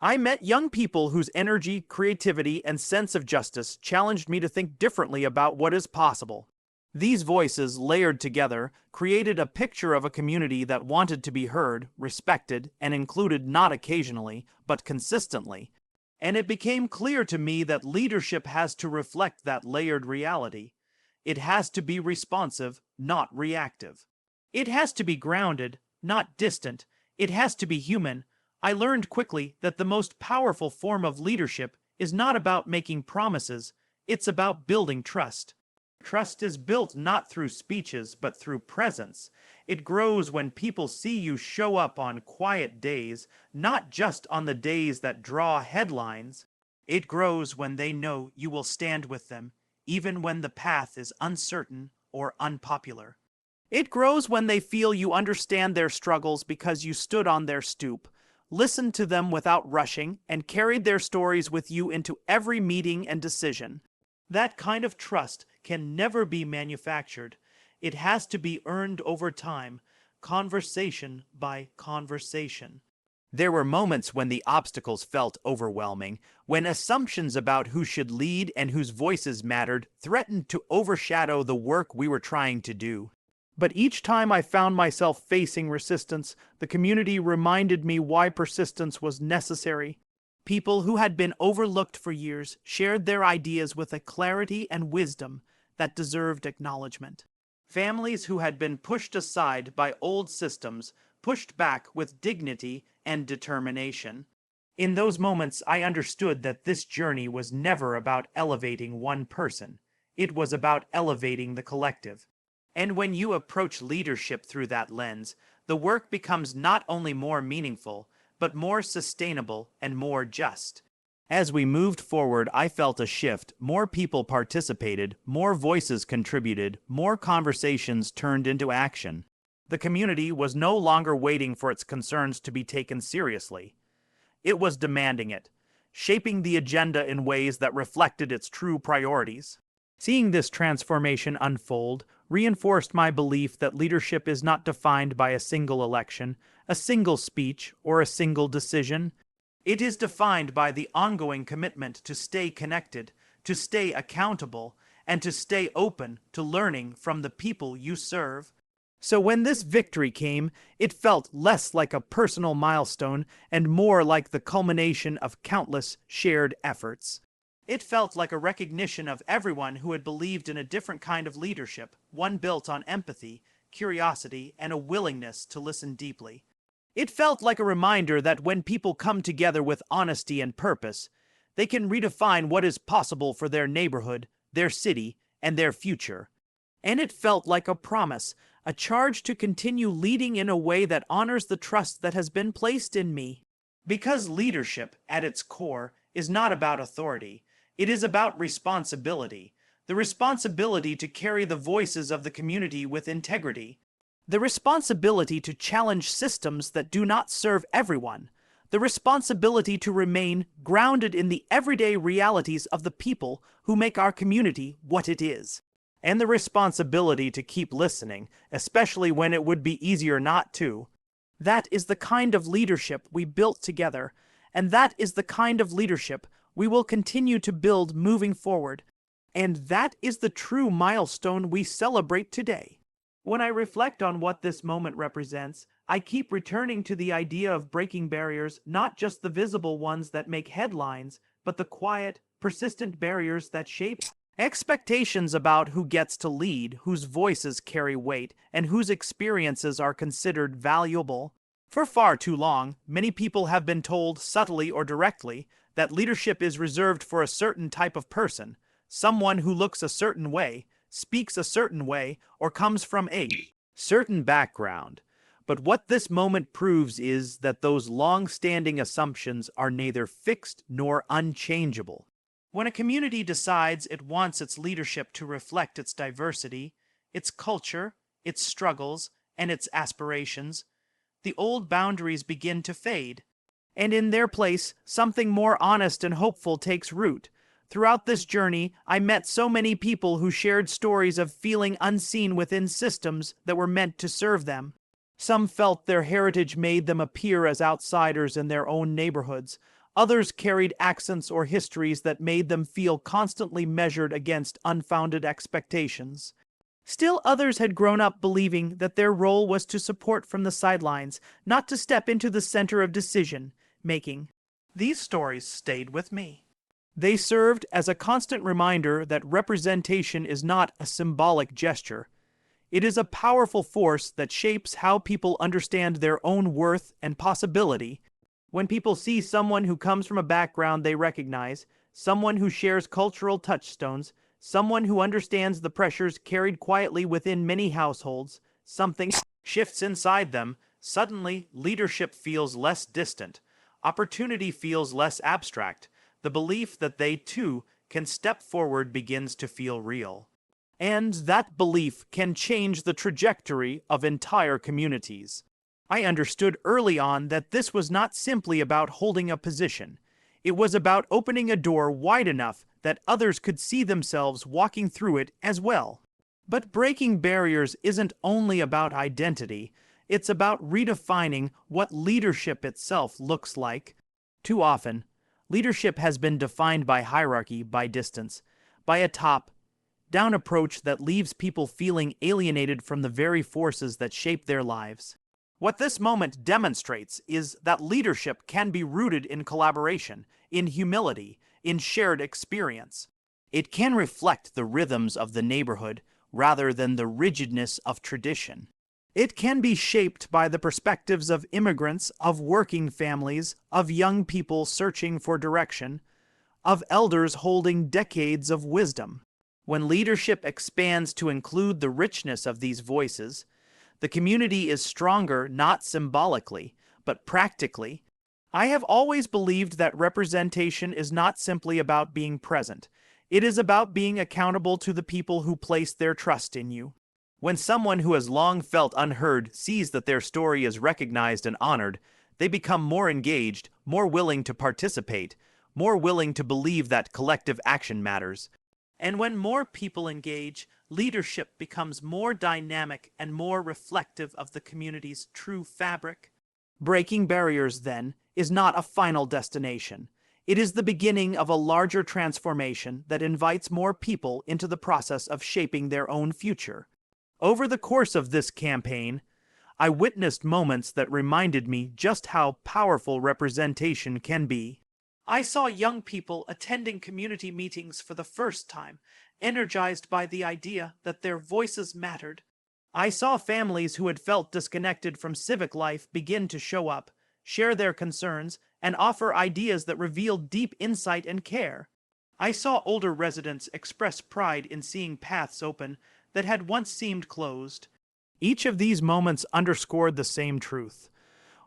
I met young people whose energy, creativity, and sense of justice challenged me to think differently about what is possible. These voices, layered together, created a picture of a community that wanted to be heard, respected, and included not occasionally, but consistently. And it became clear to me that leadership has to reflect that layered reality. It has to be responsive, not reactive. It has to be grounded, not distant. It has to be human. I learned quickly that the most powerful form of leadership is not about making promises, it's about building trust. Trust is built not through speeches, but through presence. It grows when people see you show up on quiet days, not just on the days that draw headlines. It grows when they know you will stand with them, even when the path is uncertain or unpopular. It grows when they feel you understand their struggles because you stood on their stoop, listened to them without rushing, and carried their stories with you into every meeting and decision. That kind of trust can never be manufactured. It has to be earned over time, conversation by conversation. There were moments when the obstacles felt overwhelming, when assumptions about who should lead and whose voices mattered threatened to overshadow the work we were trying to do. But each time I found myself facing resistance, the community reminded me why persistence was necessary. People who had been overlooked for years shared their ideas with a clarity and wisdom that deserved acknowledgement. Families who had been pushed aside by old systems pushed back with dignity and determination. In those moments, I understood that this journey was never about elevating one person. It was about elevating the collective. And when you approach leadership through that lens, the work becomes not only more meaningful, but more sustainable and more just. As we moved forward, I felt a shift. More people participated, more voices contributed, more conversations turned into action. The community was no longer waiting for its concerns to be taken seriously. It was demanding it, shaping the agenda in ways that reflected its true priorities. Seeing this transformation unfold reinforced my belief that leadership is not defined by a single election, a single speech, or a single decision. It is defined by the ongoing commitment to stay connected, to stay accountable, and to stay open to learning from the people you serve. So when this victory came, it felt less like a personal milestone and more like the culmination of countless shared efforts. It felt like a recognition of everyone who had believed in a different kind of leadership, one built on empathy, curiosity, and a willingness to listen deeply. It felt like a reminder that when people come together with honesty and purpose, they can redefine what is possible for their neighborhood, their city, and their future. And it felt like a promise, a charge to continue leading in a way that honors the trust that has been placed in me. Because leadership, at its core, is not about authority. It is about responsibility. The responsibility to carry the voices of the community with integrity. The responsibility to challenge systems that do not serve everyone. The responsibility to remain grounded in the everyday realities of the people who make our community what it is. And the responsibility to keep listening, especially when it would be easier not to. That is the kind of leadership we built together, and that is the kind of leadership we will continue to build moving forward. And that is the true milestone we celebrate today. When I reflect on what this moment represents, I keep returning to the idea of breaking barriers, not just the visible ones that make headlines, but the quiet, persistent barriers that shape expectations about who gets to lead, whose voices carry weight, and whose experiences are considered valuable. For far too long, many people have been told, subtly or directly, that leadership is reserved for a certain type of person, someone who looks a certain way, speaks a certain way, or comes from a certain background. But what this moment proves is that those long-standing assumptions are neither fixed nor unchangeable. When a community decides it wants its leadership to reflect its diversity, its culture, its struggles, and its aspirations, the old boundaries begin to fade, and in their place, something more honest and hopeful takes root. Throughout this journey, I met so many people who shared stories of feeling unseen within systems that were meant to serve them. Some felt their heritage made them appear as outsiders in their own neighborhoods. Others carried accents or histories that made them feel constantly measured against unfounded expectations. Still others had grown up believing that their role was to support from the sidelines, not to step into the center of decision making. These stories stayed with me. They served as a constant reminder that representation is not a symbolic gesture. It is a powerful force that shapes how people understand their own worth and possibility. When people see someone who comes from a background they recognize, someone who shares cultural touchstones, someone who understands the pressures carried quietly within many households, something shifts inside them. Suddenly, leadership feels less distant. Opportunity feels less abstract. The belief that they, too, can step forward begins to feel real. And that belief can change the trajectory of entire communities. I understood early on that this was not simply about holding a position. It was about opening a door wide enough that others could see themselves walking through it as well. But breaking barriers isn't only about identity, it's about redefining what leadership itself looks like. Too often, leadership has been defined by hierarchy, by distance, by a top-down approach that leaves people feeling alienated from the very forces that shape their lives. What this moment demonstrates is that leadership can be rooted in collaboration, in humility, in shared experience. It can reflect the rhythms of the neighborhood rather than the rigidness of tradition. It can be shaped by the perspectives of immigrants, of working families, of young people searching for direction, of elders holding decades of wisdom. When leadership expands to include the richness of these voices, the community is stronger not symbolically, but practically. I have always believed that representation is not simply about being present. It is about being accountable to the people who place their trust in you. When someone who has long felt unheard sees that their story is recognized and honored, they become more engaged, more willing to participate, more willing to believe that collective action matters. And when more people engage, leadership becomes more dynamic and more reflective of the community's true fabric. Breaking barriers, then, is not a final destination. It is the beginning of a larger transformation that invites more people into the process of shaping their own future. Over the course of this campaign, I witnessed moments that reminded me just how powerful representation can be. I saw young people attending community meetings for the first time, energized by the idea that their voices mattered. I saw families who had felt disconnected from civic life begin to show up, share their concerns, and offer ideas that revealed deep insight and care. I saw older residents express pride in seeing paths open that had once seemed closed. Each of these moments underscored the same truth.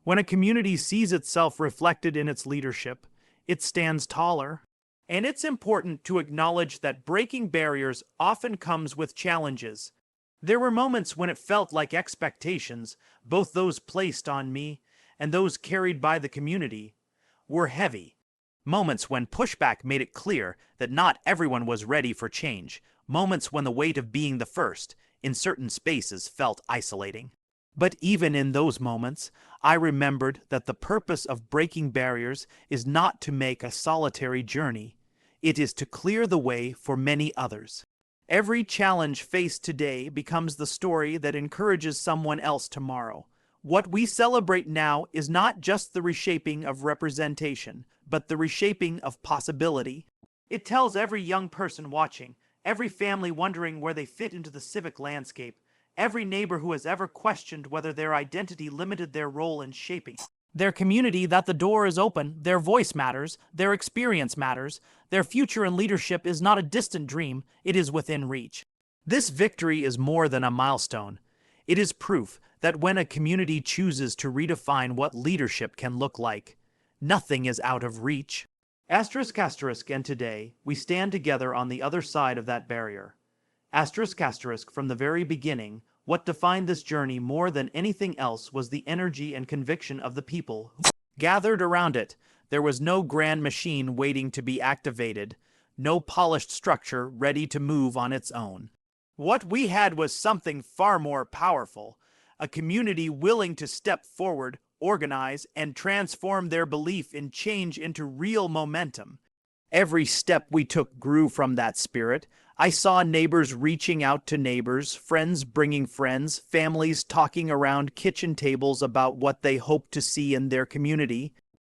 When a community sees itself reflected in its leadership, it stands taller. And it's important to acknowledge that breaking barriers often comes with challenges. There were moments when it felt like expectations, both those placed on me and those carried by the community, were heavy. Moments when pushback made it clear that not everyone was ready for change. Moments when the weight of being the first in certain spaces felt isolating. But even in those moments, I remembered that the purpose of breaking barriers is not to make a solitary journey. It is to clear the way for many others. Every challenge faced today becomes the story that encourages someone else tomorrow. What we celebrate now is not just the reshaping of representation, but the reshaping of possibility. It tells every young person watching, every family wondering where they fit into the civic landscape, every neighbor who has ever questioned whether their identity limited their role in shaping their community, that the door is open, their voice matters, their experience matters, their future in leadership is not a distant dream, it is within reach. This victory is more than a milestone. It is proof that when a community chooses to redefine what leadership can look like, nothing is out of reach. Asterisk, and today, we stand together on the other side of that barrier. Asterisk, from the very beginning, what defined this journey more than anything else was the energy and conviction of the people who gathered around it. There was no grand machine waiting to be activated, no polished structure ready to move on its own. What we had was something far more powerful, a community willing to step forward, organize, and transform their belief in change into real momentum. Every step we took grew from that spirit. I saw neighbors reaching out to neighbors, friends bringing friends, families talking around kitchen tables about what they hoped to see in their community.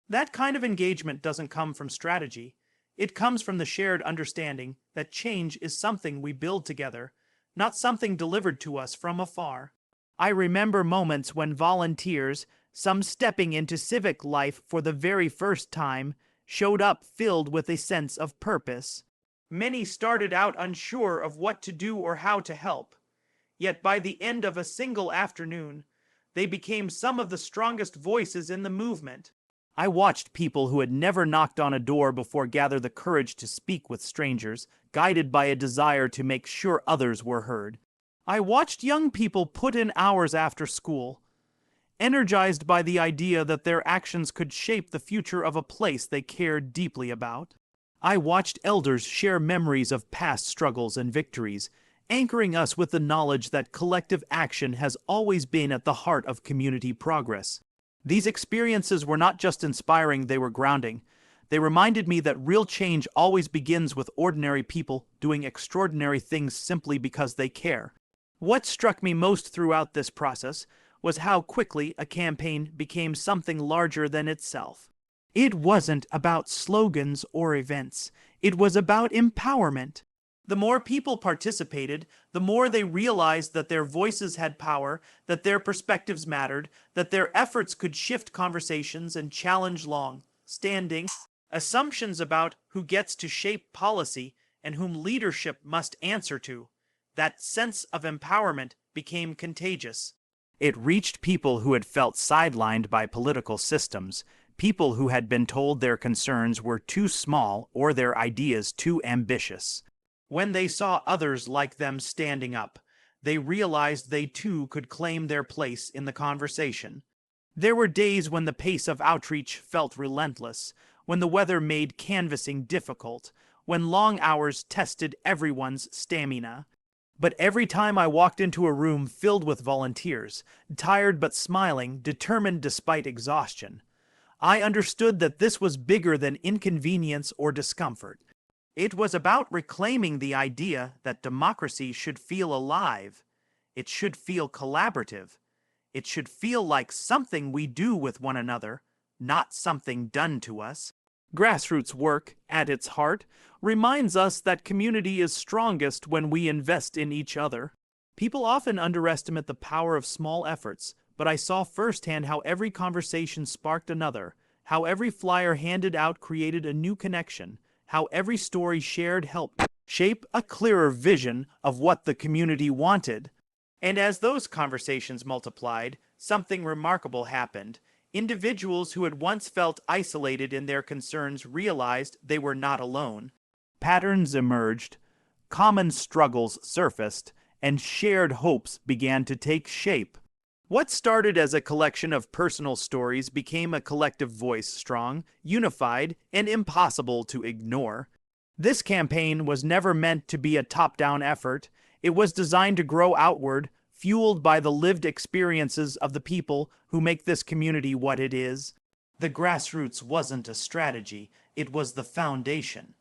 That kind of engagement doesn't come from strategy. It comes from the shared understanding that change is something we build together, not something delivered to us from afar. I remember moments when volunteers, some stepping into civic life for the very first time, showed up filled with a sense of purpose. Many started out unsure of what to do or how to help. Yet by the end of a single afternoon, they became some of the strongest voices in the movement. I watched people who had never knocked on a door before gather the courage to speak with strangers, guided by a desire to make sure others were heard. I watched young people put in hours after school, energized by the idea that their actions could shape the future of a place they cared deeply about. I watched elders share memories of past struggles and victories, anchoring us with the knowledge that collective action has always been at the heart of community progress. These experiences were not just inspiring, they were grounding. They reminded me that real change always begins with ordinary people doing extraordinary things simply because they care. What struck me most throughout this process was how quickly a campaign became something larger than itself. It wasn't about slogans or events. It was about empowerment. The more people participated, the more they realized that their voices had power, that their perspectives mattered, that their efforts could shift conversations and challenge long-standing assumptions about who gets to shape policy and whom leadership must answer to. That sense of empowerment became contagious. It reached people who had felt sidelined by political systems, people who had been told their concerns were too small or their ideas too ambitious. When they saw others like them standing up, they realized they too could claim their place in the conversation. There were days when the pace of outreach felt relentless, when the weather made canvassing difficult, when long hours tested everyone's stamina. But every time I walked into a room filled with volunteers, tired but smiling, determined despite exhaustion, I understood that this was bigger than inconvenience or discomfort. It was about reclaiming the idea that democracy should feel alive. It should feel collaborative. It should feel like something we do with one another, not something done to us. Grassroots work, at its heart, reminds us that community is strongest when we invest in each other. People often underestimate the power of small efforts, but I saw firsthand how every conversation sparked another, how every flyer handed out created a new connection, how every story shared helped shape a clearer vision of what the community wanted. And as those conversations multiplied, something remarkable happened. Individuals who had once felt isolated in their concerns realized they were not alone. Patterns emerged, common struggles surfaced, and shared hopes began to take shape. What started as a collection of personal stories became a collective voice, strong, unified, and impossible to ignore. This campaign was never meant to be a top-down effort. It was designed to grow outward, fueled by the lived experiences of the people who make this community what it is. The grassroots wasn't a strategy, it was the foundation.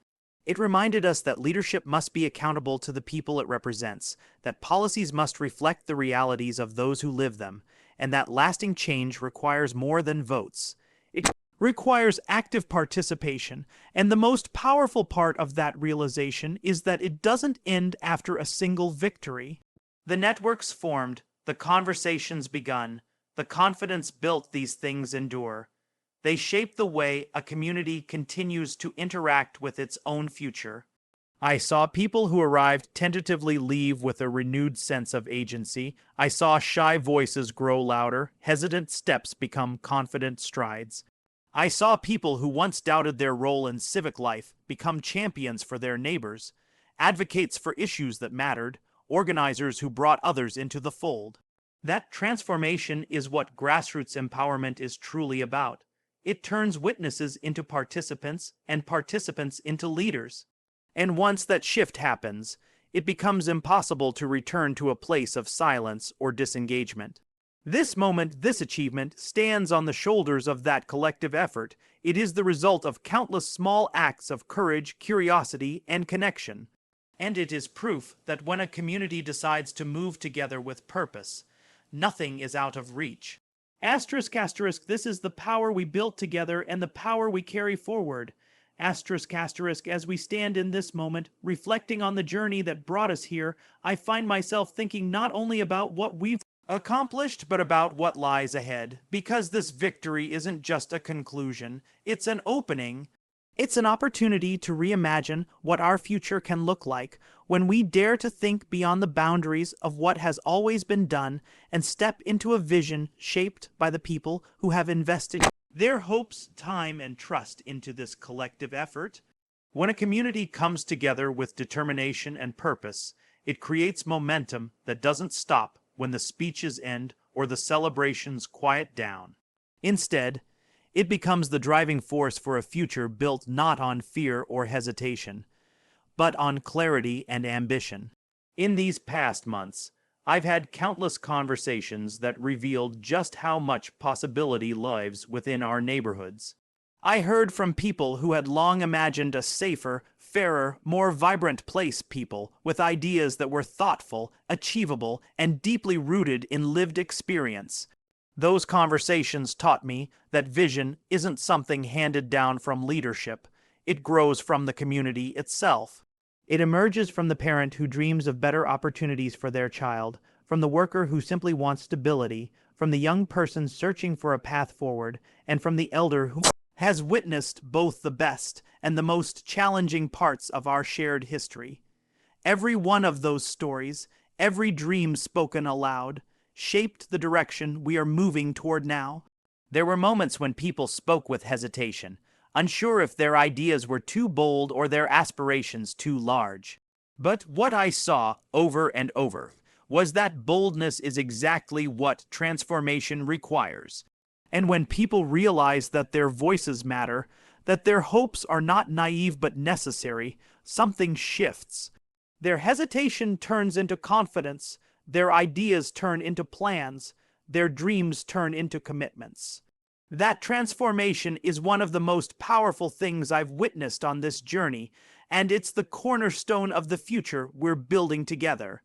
It reminded us that leadership must be accountable to the people it represents, that policies must reflect the realities of those who live them, and that lasting change requires more than votes. It requires active participation, and the most powerful part of that realization is that it doesn't end after a single victory. The networks formed, the conversations begun, the confidence built, these things endure. They shape the way a community continues to interact with its own future. I saw people who arrived tentatively leave with a renewed sense of agency. I saw shy voices grow louder, hesitant steps become confident strides. I saw people who once doubted their role in civic life become champions for their neighbors, advocates for issues that mattered, organizers who brought others into the fold. That transformation is what grassroots empowerment is truly about. It turns witnesses into participants and participants into leaders. And once that shift happens, it becomes impossible to return to a place of silence or disengagement. This moment, this achievement, stands on the shoulders of that collective effort. It is the result of countless small acts of courage, curiosity, and connection. And it is proof that when a community decides to move together with purpose, nothing is out of reach. Asterisk, asterisk, this is the power we built together and the power we carry forward. Asterisk, asterisk, as we stand in this moment, reflecting on the journey that brought us here, I find myself thinking not only about what we've accomplished, but about what lies ahead. Because this victory isn't just a conclusion, it's an opening. It's an opportunity to reimagine what our future can look like when we dare to think beyond the boundaries of what has always been done and step into a vision shaped by the people who have invested their hopes, time, and trust into this collective effort. When a community comes together with determination and purpose, it creates momentum that doesn't stop when the speeches end or the celebrations quiet down. Instead, it becomes the driving force for a future built not on fear or hesitation, but on clarity and ambition. In these past months, I've had countless conversations that revealed just how much possibility lives within our neighborhoods. I heard from people who had long imagined a safer, fairer, more vibrant place, people with ideas that were thoughtful, achievable, and deeply rooted in lived experience. Those conversations taught me that vision isn't something handed down from leadership. It grows from the community itself. It emerges from the parent who dreams of better opportunities for their child, from the worker who simply wants stability, from the young person searching for a path forward, and from the elder who has witnessed both the best and the most challenging parts of our shared history. Every one of those stories, every dream spoken aloud, shaped the direction we are moving toward now. There were moments when people spoke with hesitation, unsure if their ideas were too bold or their aspirations too large. But what I saw over and over was that boldness is exactly what transformation requires. And when people realize that their voices matter, that their hopes are not naive but necessary, something shifts. Their hesitation turns into confidence, their ideas turn into plans, their dreams turn into commitments. That transformation is one of the most powerful things I've witnessed on this journey, and it's the cornerstone of the future we're building together.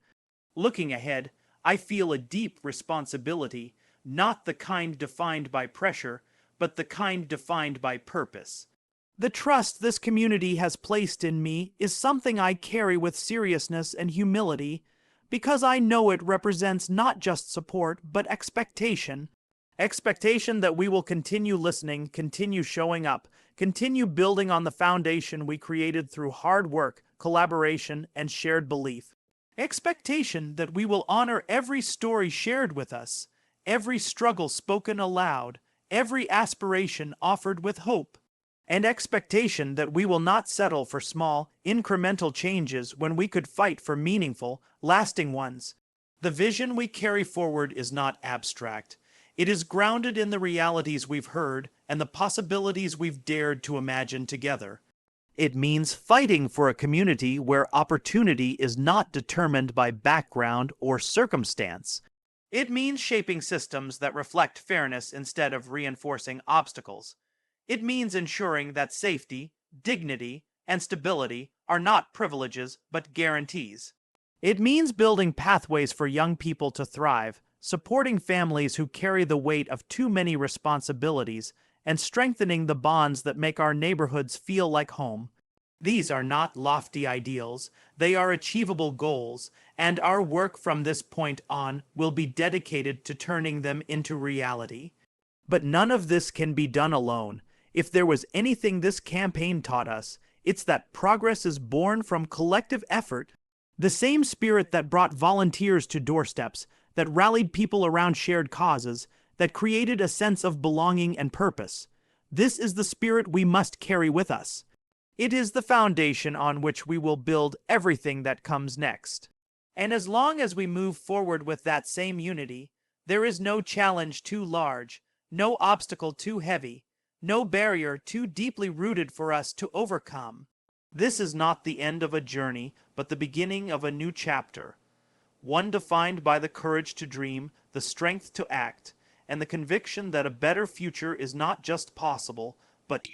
Looking ahead, I feel a deep responsibility, not the kind defined by pressure, but the kind defined by purpose. The trust this community has placed in me is something I carry with seriousness and humility, because I know it represents not just support, but expectation. Expectation that we will continue listening, continue showing up, continue building on the foundation we created through hard work, collaboration, and shared belief. Expectation that we will honor every story shared with us, every struggle spoken aloud, every aspiration offered with hope. And expectation that we will not settle for small, incremental changes when we could fight for meaningful, lasting ones. The vision we carry forward is not abstract. It is grounded in the realities we've heard and the possibilities we've dared to imagine together. It means fighting for a community where opportunity is not determined by background or circumstance. It means shaping systems that reflect fairness instead of reinforcing obstacles. It means ensuring that safety, dignity, and stability are not privileges but guarantees. It means building pathways for young people to thrive, supporting families who carry the weight of too many responsibilities, and strengthening the bonds that make our neighborhoods feel like home. These are not lofty ideals, they are achievable goals, and our work from this point on will be dedicated to turning them into reality. But none of this can be done alone. If there was anything this campaign taught us, it's that progress is born from collective effort. The same spirit that brought volunteers to doorsteps, that rallied people around shared causes, that created a sense of belonging and purpose. This is the spirit we must carry with us. It is the foundation on which we will build everything that comes next. And as long as we move forward with that same unity, there is no challenge too large, no obstacle too heavy, no barrier too deeply rooted for us to overcome. This is not the end of a journey, but the beginning of a new chapter. One defined by the courage to dream, the strength to act, and the conviction that a better future is not just possible, but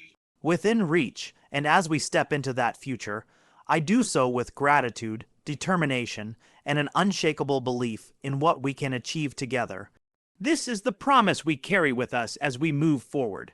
within reach. And as we step into that future, I do so with gratitude, determination, and an unshakable belief in what we can achieve together. This is the promise we carry with us as we move forward.